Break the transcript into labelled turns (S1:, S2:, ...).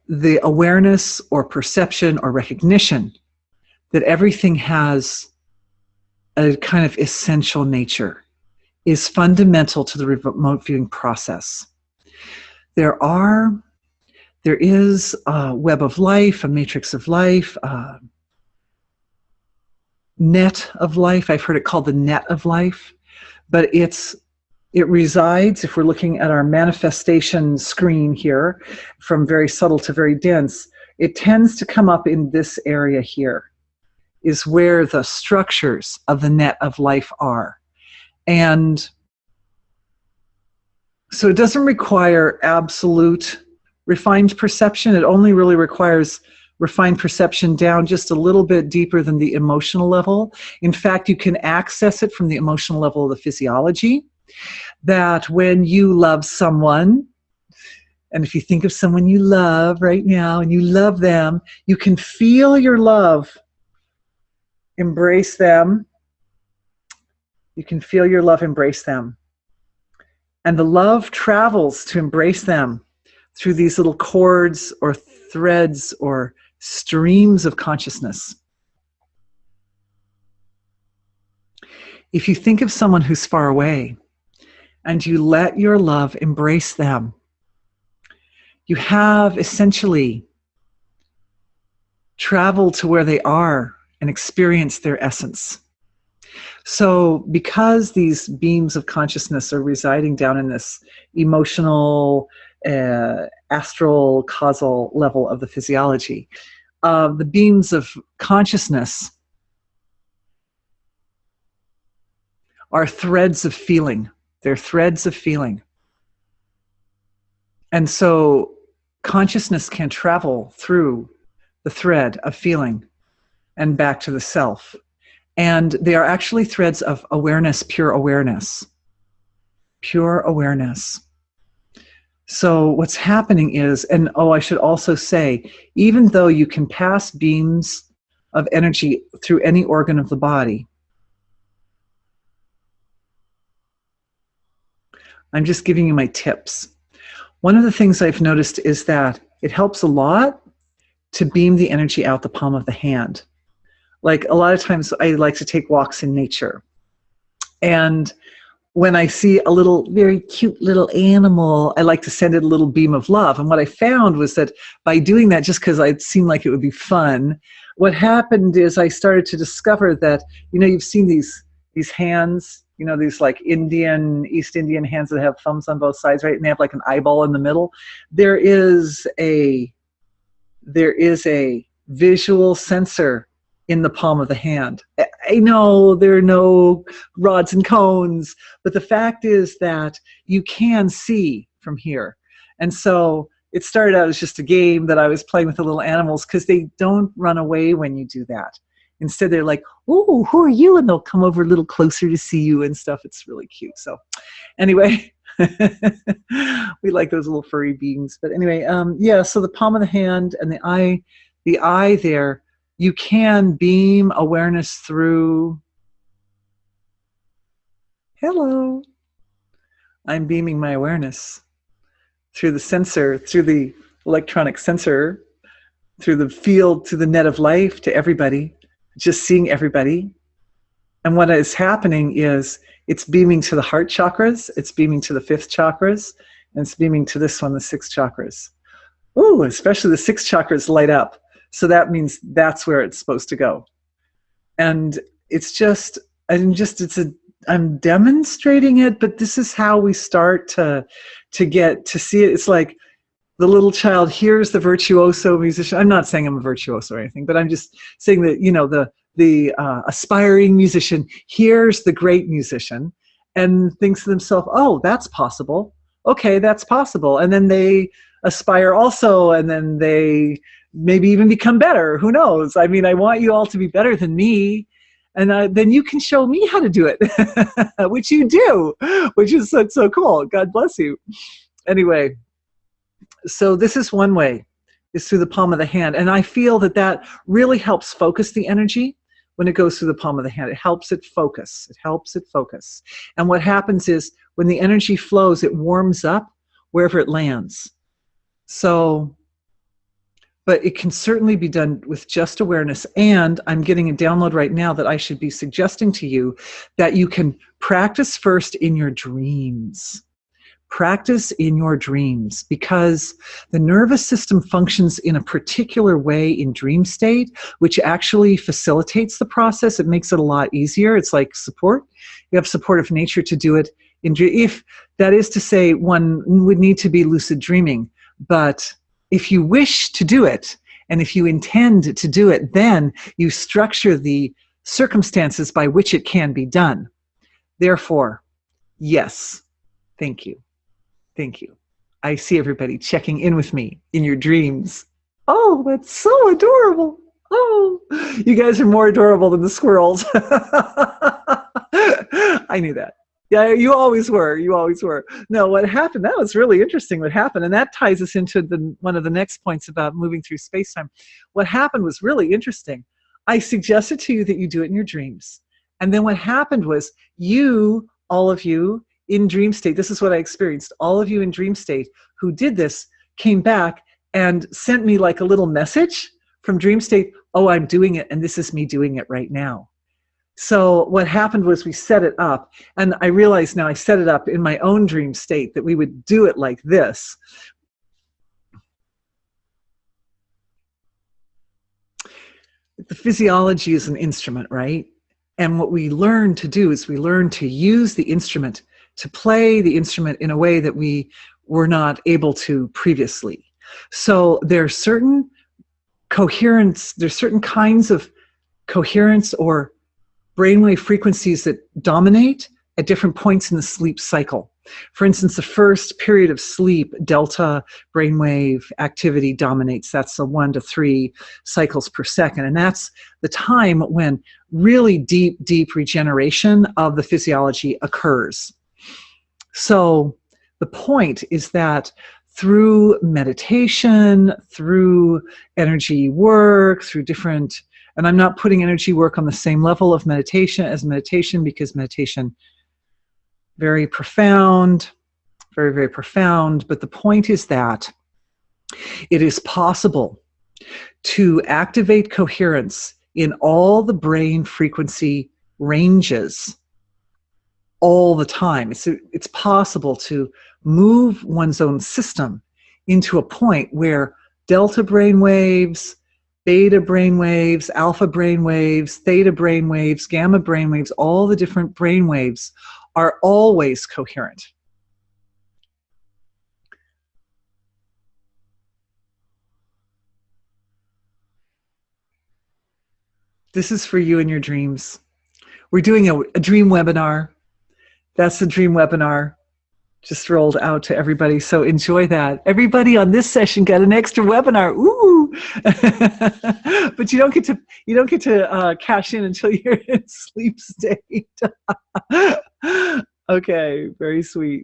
S1: the awareness or perception or recognition that everything has a kind of essential nature is fundamental to the remote viewing process. There is a web of life, a matrix of life, a net of life. I've heard it called the net of life, but it resides, if we're looking at our manifestation screen here, from very subtle to very dense, it tends to come up in this area here, is where the structures of the net of life are. And so it doesn't require absolute refined perception. It only really requires refined perception down just a little bit deeper than the emotional level. In fact, you can access it from the emotional level of the physiology, that when you love someone, and if you think of someone you love right now and you love them, you can feel your love embrace them. You can feel your love embrace them. And the love travels to embrace them through these little cords or threads or streams of consciousness. If you think of someone who's far away and you let your love embrace them, you have essentially traveled to where they are and experienced their essence. So because these beams of consciousness are residing down in this emotional, astral, causal level of the physiology, the beams of consciousness are threads of feeling. They're threads of feeling. And so consciousness can travel through the thread of feeling and back to the self. And they are actually threads of awareness, pure awareness. Pure awareness. So what's happening is, and I should also say, even though you can pass beams of energy through any organ of the body, I'm just giving you my tips. One of the things I've noticed is that it helps a lot to beam the energy out the palm of the hand. Like a lot of times I like to take walks in nature. And when I see a little, very cute little animal, I like to send it a little beam of love. And what I found was that by doing that, just because it seemed like it would be fun, what happened is I started to discover that, you've seen these hands, these like East Indian hands that have thumbs on both sides, right? And they have like an eyeball in the middle. There is a visual sensor in the palm of the hand. I know there are no rods and cones, but the fact is that you can see from here. And so it started out as just a game that I was playing with the little animals, because they don't run away when you do that. Instead, they're like, "Oh, who are you?" And they'll come over a little closer to see you and stuff. It's really cute. So anyway, we like those little furry beings. But anyway, so the palm of the hand and the eye there, you can beam awareness through. Hello. I'm beaming my awareness through the sensor, through the electronic sensor, through the field, through the net of life to everybody, just seeing everybody. And what is happening is it's beaming to the heart chakras, it's beaming to the 5th chakras, and it's beaming to this one, the 6th chakras. Ooh, especially the 6th chakras light up. So that means that's where it's supposed to go. And I'm demonstrating it, but this is how we start to get to see it. It's like the little child hears the virtuoso musician. I'm not saying I'm a virtuoso or anything, but I'm just saying that, the aspiring musician hears the great musician and thinks to themselves, "Oh, that's possible. Okay, that's possible." And then they aspire also, and then they maybe even become better. Who knows? I mean, I want you all to be better than me. And then you can show me how to do it, which you do, which is so cool. God bless you. Anyway, so this is one way, is through the palm of the hand. And I feel that really helps focus the energy when it goes through the palm of the hand. It helps it focus. It helps it focus. And what happens is when the energy flows, it warms up wherever it lands. So but it can certainly be done with just awareness. And I'm getting a download right now that I should be suggesting to you that you can practice first in your dreams. Practice in your dreams, because the nervous system functions in a particular way in dream state, which actually facilitates the process. It makes it a lot easier. It's like support. You have supportive nature to do it in dream. If that is to say, one would need to be lucid dreaming, but if you wish to do it, and if you intend to do it, then you structure the circumstances by which it can be done. Therefore, yes, thank you. Thank you. I see everybody checking in with me in your dreams. Oh, that's so adorable. Oh, you guys are more adorable than the squirrels. I knew that. Yeah, you always were. You always were. No, what happened, that was really interesting what happened. And that ties us into one of the next points about moving through space-time. What happened was really interesting. I suggested to you that you do it in your dreams. And then what happened was all of you, in dream state, this is what I experienced. All of you in dream state who did this came back and sent me like a little message from dream state. Oh, I'm doing it, and this is me doing it right now. So what happened was we set it up, and I realize now I set it up in my own dream state that we would do it like this. The physiology is an instrument, right? And what we learn to do is we learn to use the instrument, to play the instrument in a way that we were not able to previously. So there's certain coherence, there's certain kinds of coherence or brainwave frequencies that dominate at different points in the sleep cycle. For instance, the first period of sleep, delta brainwave activity dominates. That's the 1 to 3 cycles per second. And that's the time when really deep regeneration of the physiology occurs. So the point is that through meditation, through energy work, through different, and I'm not putting energy work on the same level of meditation as meditation, because meditation, very profound, very, very profound. But the point is that it is possible to activate coherence in all the brain frequency ranges all the time. It's possible to move one's own system into a point where delta brain waves, beta brain waves, alpha brain waves, theta brain waves, gamma brain waves, all the different brain waves are always coherent. This is for you in your dreams. We're doing a dream webinar. That's the dream webinar. Just rolled out to everybody, so enjoy that. Everybody on this session got an extra webinar. Ooh! But you don't get to cash in until you're in sleep state. Okay, very sweet.